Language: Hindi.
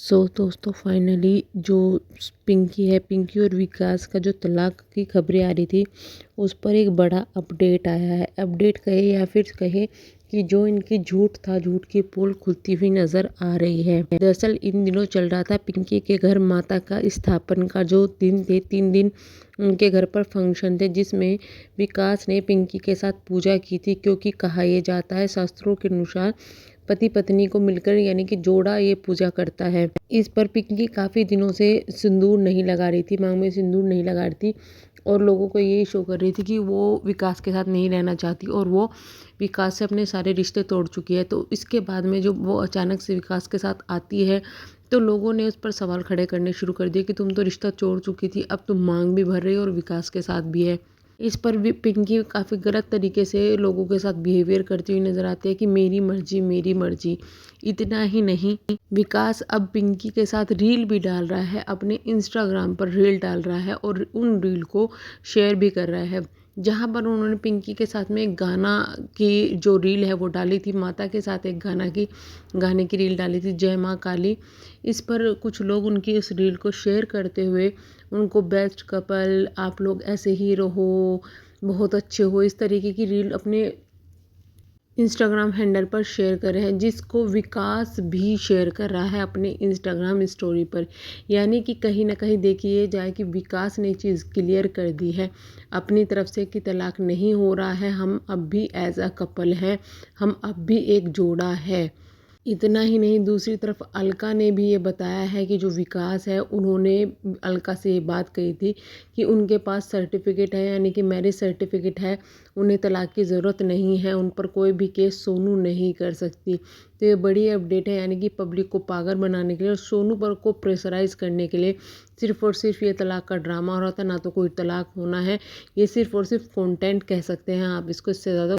दोस्तों फाइनली जो पिंकी और विकास का जो तलाक की खबरें आ रही थी उस पर एक बड़ा अपडेट आया है। अपडेट कहे या फिर कहे कि जो इनकी झूठ था, झूठ की पोल खुलती हुई नजर आ रही है। दरअसल इन दिनों चल रहा था पिंकी के घर माता का स्थापन का जो दिन थे, 3 दिन उनके घर पर फंक्शन थे, जिसमें विकास ने पिंकी के साथ पूजा की थी। क्योंकि कहा यह जाता है शास्त्रों के अनुसार पति पत्नी को मिलकर यानी कि जोड़ा ये पूजा करता है। इस पर पिंकी काफ़ी दिनों से सिंदूर नहीं लगा रही थी, मांग में सिंदूर नहीं लगा रही थी और लोगों को यही शो कर रही थी कि वो विकास के साथ नहीं रहना चाहती और वो विकास से अपने सारे रिश्ते तोड़ चुकी है। तो इसके बाद में जो वो अचानक से विकास के साथ आती है तो लोगों ने उस पर सवाल खड़े करने शुरू कर दिए कि तुम तो रिश्ता तोड़ चुकी थी, अब तुम मांग भी भर रही हो और विकास के साथ भी है। इस पर भी पिंकी काफ़ी गलत तरीके से लोगों के साथ बिहेवियर करती हुई नज़र आती है कि मेरी मर्जी मेरी मर्जी। इतना ही नहीं, विकास अब पिंकी के साथ रील भी डाल रहा है, अपने इंस्टाग्राम पर रील डाल रहा है और उन रील को शेयर भी कर रहा है, जहाँ पर उन्होंने पिंकी के साथ में एक गाना की जो रील है वो डाली थी, माता के साथ एक गाने की रील डाली थी, जय माँ काली। इस पर कुछ लोग उनकी इस रील को शेयर करते हुए उनको बेस्ट कपल, आप लोग ऐसे ही रहो, बहुत अच्छे हो, इस तरीके की रील अपने इंस्टाग्राम हैंडल पर शेयर कर रहे हैं, जिसको विकास भी शेयर कर रहा है अपने इंस्टाग्राम स्टोरी पर। यानी कि कहीं ना कहीं देखिए जाए कि विकास ने चीज़ क्लियर कर दी है अपनी तरफ से कि तलाक नहीं हो रहा है, हम अब भी एज अ कपल हैं, हम अब भी एक जोड़ा है। इतना ही नहीं, दूसरी तरफ अलका ने भी ये बताया है कि जो विकास है उन्होंने अलका से ये बात कही थी कि उनके पास सर्टिफिकेट है, यानी कि मैरिज सर्टिफिकेट है, उन्हें तलाक की ज़रूरत नहीं है, उन पर कोई भी केस सोनू नहीं कर सकती। तो ये बड़ी अपडेट है, यानी कि पब्लिक को पागल बनाने के लिए और सोनू पर को प्रेशराइज करने के लिए सिर्फ और सिर्फ ये तलाक का ड्रामा हो रहा था। ना तो कोई तलाक होना है, ये सिर्फ और सिर्फ कंटेंट कह सकते हैं आप इसको, इससे ज़्यादा